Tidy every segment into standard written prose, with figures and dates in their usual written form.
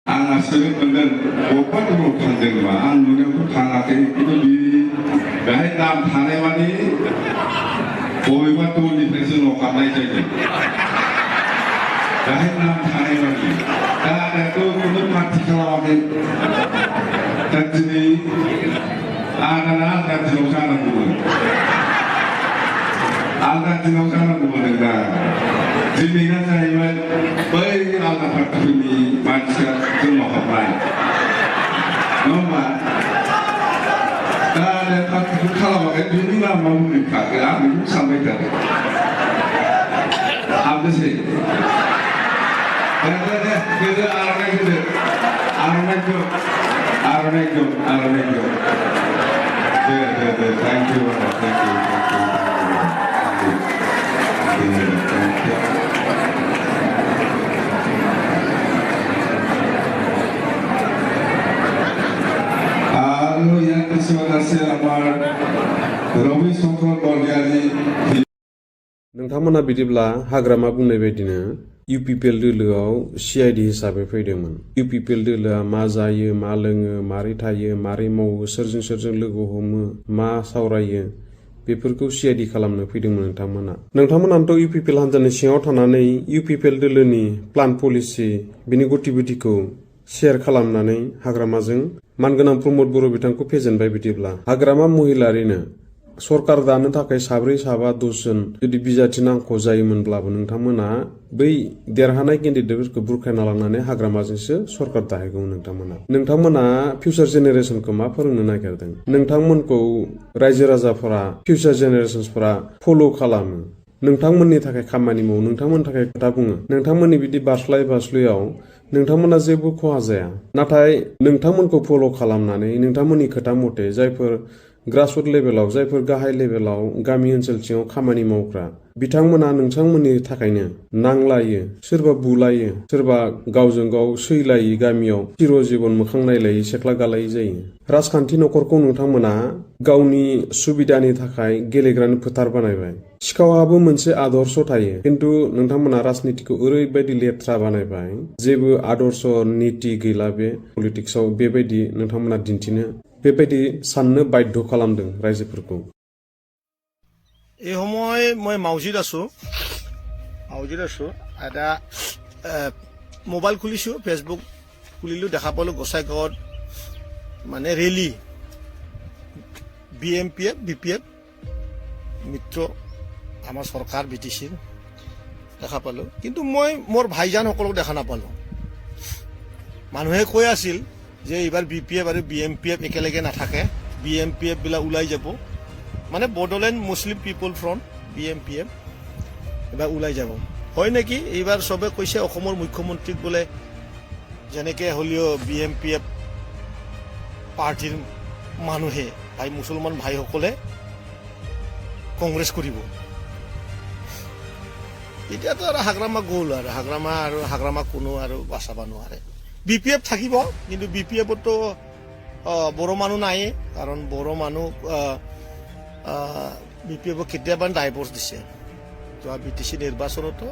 आं आसोलि मोनदों बबेबा दराव थांदों नामा आं नुनायावथ' थाङाखै खिन्थु बेहाय नाम थानाय मानि बबेबा दलनिफ्रायसो ल'खारनाय जायो बेहाय नाम थानाय मानि दा आंथ' खुनु पार्टि खालामाखै दा दिनै आंना आलदा दिनाव जानांगौमोन आलदा दिनाव जानांगौमोन दा दिनैना जाहैबाय बै आलदा पार्टिफोरनि मानसिया जोंनाव हाबनाय नङा होमबा दा पार्टिखौ खालामाखै बेनि नामा मुलिखाखै आं बेखौ सानबाय थादों हाबनोसै दे आर'नाइ होदो आर'नाइखौ दे thank you Halo yang terima kasih Amar Robi Songkron Borjari नोंथांमोना बिदिब्ला हाग्रामा बुंनाय बायदिनो इउपिपिएल दोलोआव सिआइडि हिसाबै फैदोंमोन इउपिपिएल दोलोआ मा जायो मा लोङो मारै थायो मारै मावो सोरजों लोगो हमो मा सावरायो बेफोरखौ सिआइडि खालामनो फैदोंमोन नोंथांमोनाथ' इउपिपिएल हान्जानि सिङाव थानानै इउपिपिएल दोलोनि प्लान पलिसि बिनि गतिबिधिखौ शेयार खालामनानै हाग्रामाजों मानगोनां प्रमद बर' बिथांखौ फेजेनबाय बिदिब्ला हाग्रामा महिलारिनो सरकार दानो थाखाय साब्रै साबा 10 जन जुदि बिजाथि नांख' जायोमोनब्लाबो नोंथांमोना बै देरहानाय केन्डिडेटफोरखौ बुरखायना लांनानै हाग्रामाजोंसो सरकार दाहैगौमोन नोंथांमोना फिउचार जेनेरेसनखौ मा फोरोंनो नागिरदों नोंथांमोनखौ रायजो राजाफोरा फिउचार जेनेरेसनफोरा फल' खालामो नोंथांमोननि थाखाय खामानि मावो नोंथांमोननि थाखाय खोथा बुङो नोंथांमोननि बिदि बास्लायाव नोंथांमोना जेबो खहा जाया नाथाय नोंथांमोनखौ फल' खालामनानै नोंथांमोननि खोथा मथे जायफोर ग्रासरुट लेभेलाव जायफोर गाहाय लेभेलाव गामि ओनसोल सिङाव खामानि मावग्रा बिथांमोना नोंथांमोननि थाखायनो नांलायो सोरबा बुलायो सोरबा गावजों गाव सैलायो गामियाव चिर जीवन मोखां नायलायै सेख्ला गालायै जायो राजखान्थि नखरखौ नोंथांमोना गावनि सुबिदानि थाखाय गेलेग्रानि फोथार बानायबाय सिखावहाबो मोनसे आदर्श थायो खिन्थु नोंथांमोना राजनितिखौ ओरैबायदि लेथ्रा बानायबाय जेबो आदर्श नीति गैला बे पलिटिक्सआव बेबायदि नोंथांमोना दिन्थिनो बेबायदि साननो बाध्य खालामदों रायजोफोरखौ এই সময় মই মাউজিত আছো এটা মোবাইল খুলিছো ফেচবুক খুলিলো দেখা পালো গোসাইগাঁৱত মানে ৰেলী BMPF BPF মিত্ৰ আমাৰ চৰকাৰ BTCৰ দেখা পালো কিন্তু মই মোৰ ভাইজানসকলক দেখা নাপালো মানুহে কৈ আছিল যে এইবাৰ BPF আৰু BMPF একেলগে নাথাকে BMPF বিলাক ওলাই যাব মানে বডোলেণ্ড মুছলিম পিপল ফ্ৰণ্ট BMPF এবাৰ ওলাই যাব হয় নেকি এইবাৰ সবে কৈছে অসমৰ মুখ্যমন্ত্ৰীক বোলে যেনেকে হলিও BMPF পাৰ্টিৰ মানুহে ভাই মুছলমান ভাইসকলে কংগ্ৰেছ কৰিব এতিয়াতো আৰু হাগ্ৰামা গ'ল আৰু হাগ্ৰামা কোনো আৰু বাচাব নোৱাৰে BPF থাকিব কিন্তু BPFতো বড়ো মানুহ নাই কাৰণ বড়ো মানুহ BPF কেতিয়াবা ডাইভৰ্চ দিছে যোৱা BTC নিৰ্বাচনতো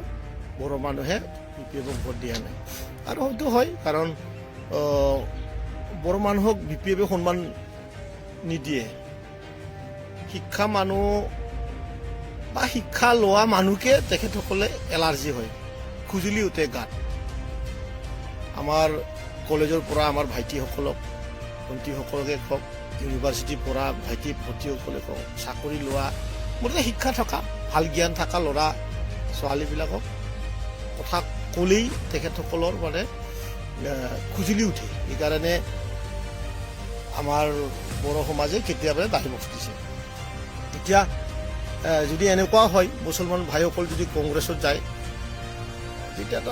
বড়ো মানুহে BPF ভোট দিয়া নাই আৰু হয়তো হয় কাৰণ বড়ো মানুহক BPF সন্মান নিদিয়ে শিক্ষা মানুহ বা শিক্ষা লোৱা মানুহকে তেখেতসকলে এলাৰ্জি হয় খুজুলি উঠে গাত আমাৰ কলেজৰ পৰা আমাৰ ভাইটিসকলক ভণ্টিসকলকে কওক ইউনিভাৰ্চিটিৰ পৰা ভাইটি ভণ্টিসকলে কওক চাকৰি লোৱা মুঠতে শিক্ষা থকা ভাল জ্ঞান থকা ল'ৰা ছোৱালীবিলাকক কথা ক'লেই তেখেতসকলৰ মানে খুজুলি উঠে সেইকাৰণে আমাৰ বড়ো সমাজে কেতিয়াবা ডাইভৰ্চ দিছে এতিয়া যদি এনেকুৱা হয় মুছলমান ভাইসকল যদি কংগ্ৰেছত যায় তেতিয়াতো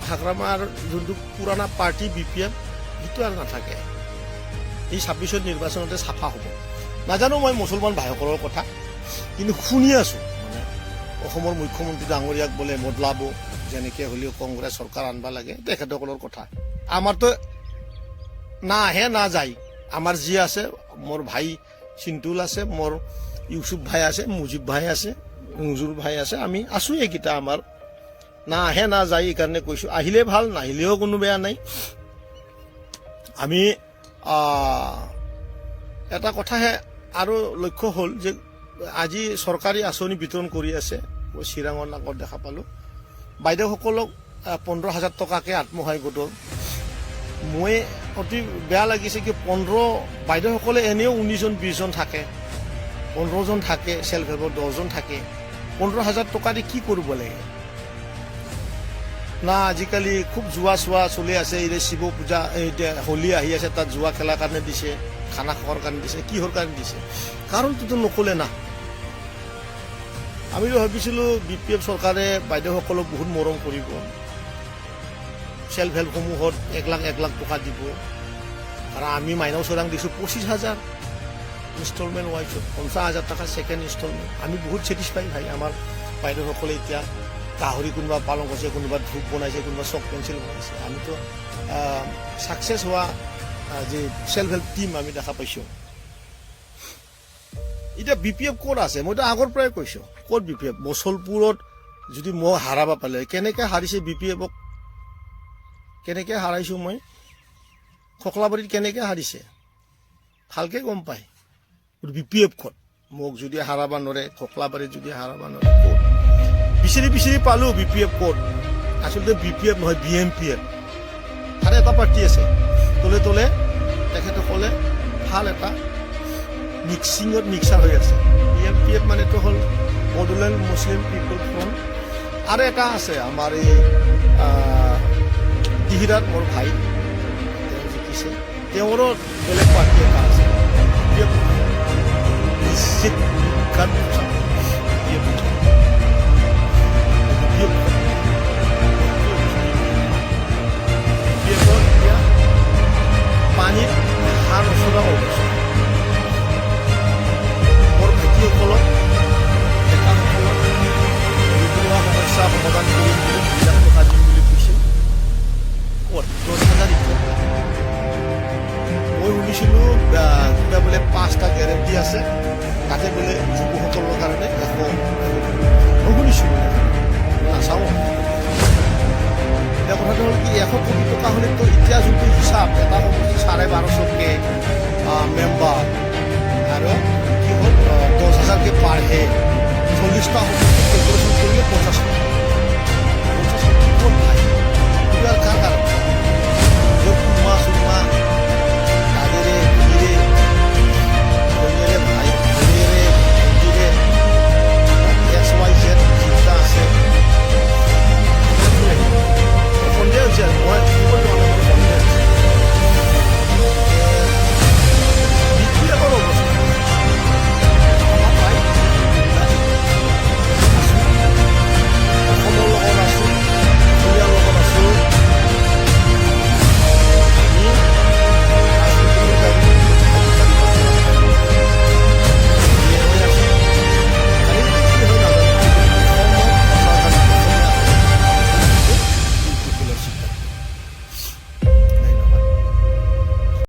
হাগ্ৰামাৰ যোনটো পুৰণা পাৰ্টি BPF সেইটো আৰু নাথাকে এই 26ত নিৰ্বাচনতে চাফা হ'ব নাজানো মই মুছলমান ভাইসকলৰ কথা কিন্তু শুনি আছো মানে অসমৰ মুখ্যমন্ত্ৰী ডাঙৰীয়াক বোলে বদলাব যেনেকে হলেও কংগ্ৰেছ চৰকাৰ আনবা লাগে তেখেতসকলৰ কথা আমাৰতো না আহে না যায় আমাৰ যি আছে মোৰ ভাই চিন্তুল আছে মোৰ ইউসুফ ভাই আছে মুজিব ভাই আছে নজৰুল ভাই আছে আমি আছো এইকেইটা আমাৰ না আহে না যায় এইকাৰণে কৈছোঁ আহিলে ভাল নাহিলেও কোনো বেয়া নাই আমি এটা কথাহে আৰু লক্ষ্য হ'ল যে আজি চৰকাৰী আঁচনি বিতৰণ কৰি আছে চিৰাঙৰ নাগত দেখা পালোঁ বাইদেউসকলক 15,000 টকাকৈ আত্মসহায়ক গোটৰ মই অতি বেয়া লাগিছে কি 15 বাইদেউসকলে এনেও 19জন 20জন থাকে 15জন থাকে চেল্ফ হেল্পৰ 10জন থাকে 15,000 টকা দি কি কৰিব লাগে না আজিকালি খুব জুৱা চোৱা চলি আছে এই শিৱ পূজা এতিয়া হোলী আহি আছে তাত জুৱা খেলাৰ কাৰণে দিছে খানা খোৱাৰ কাৰণে দিছে কিহৰ কাৰণে দিছে কাৰণটোতো নক'লে না আমি ভাবিছিলোঁ BPF চৰকাৰে বাইদেউসকলক বহুত মৰম কৰিব চেল্ফ হেল্পসমূহত 1 লাখ টকা দিব আৰু আমি মাইনাও চৰাং দিছোঁ 25,000 ইনষ্টলমেণ্ট ৱাইজত 50,000 টকা ছেকেণ্ড ইনষ্টলমেণ্ট আমি বহুত ছেটিছফাই ভাই আমাৰ বাইদেউসকলে এতিয়া গাহৰি কোনোবা পালন কৰিছে কোনোবা ধূপ বনাইছে কোনোবা চক পেঞ্চিল বনাইছে আমিতো ছাকচেছ হোৱা যে চেল্ফ হেল্প টিম আমি দেখা পাইছোঁ এতিয়া BPF ক'ত আছে মইতো আগৰ পৰাই কৈছোঁ ক'ত BPF মচলপুৰত যদি মই হাৰাব পালে কেনেকৈ হাৰিছে BPFক কেনেকৈ হাৰাইছোঁ মই খকলাবাৰীত কেনেকৈ হাৰিছে ভালকৈ গম পায় BPF ক'ত মোক যদি হাৰাব নোৱাৰে খকলাবাৰীত যদি হাৰাব নোৱাৰে ক'ত বিচাৰি পালোঁ BPF ক'ত আচলতে BPF নহয় BMPF আৰু এটা পাৰ্টি আছে তলে তলে তেখেতসকলে ভাল এটা মিক্সাৰ হৈ আছে BMPF মানেতো হ'ল বড়োলেণ্ড মুছলিম পিপল ফ্ৰণ্ট আৰু এটা আছে আমাৰ এই তিহিৰাত মোৰ ভাই তেওঁ জিকিছে তেওঁৰো বেলেগ পাৰ্টি এটা আছে পানীত সাৰ নচলা অৱস্থা মোৰ ভাইটিসকলক ডেকাসকলক নিবনুৱা সমস্যা সমাধান কৰিম বুলি 2 লাখ টকা দিম বুলি কৈছে ক'ত 10,000 মই শুনিছিলোঁ কিবা বোলে 5টা গেৰেণ্টি আছে তাতে বোলে যুৱকসকলৰ কাৰণে মই শুনিছিলোঁ নাচাওঁ এতিয়া কথাটো হ'ল কি 100 কোটি টকা হ'লেতো এতিয়া যোনটো হিচাপ এটা সমষ্টি 1250কে মেম্বাৰ আৰু কি হ'ল 10,000কে পাৰ হে 40টা সমষ্টি কেলকুলেশ্যন কৰিলে 50 টকা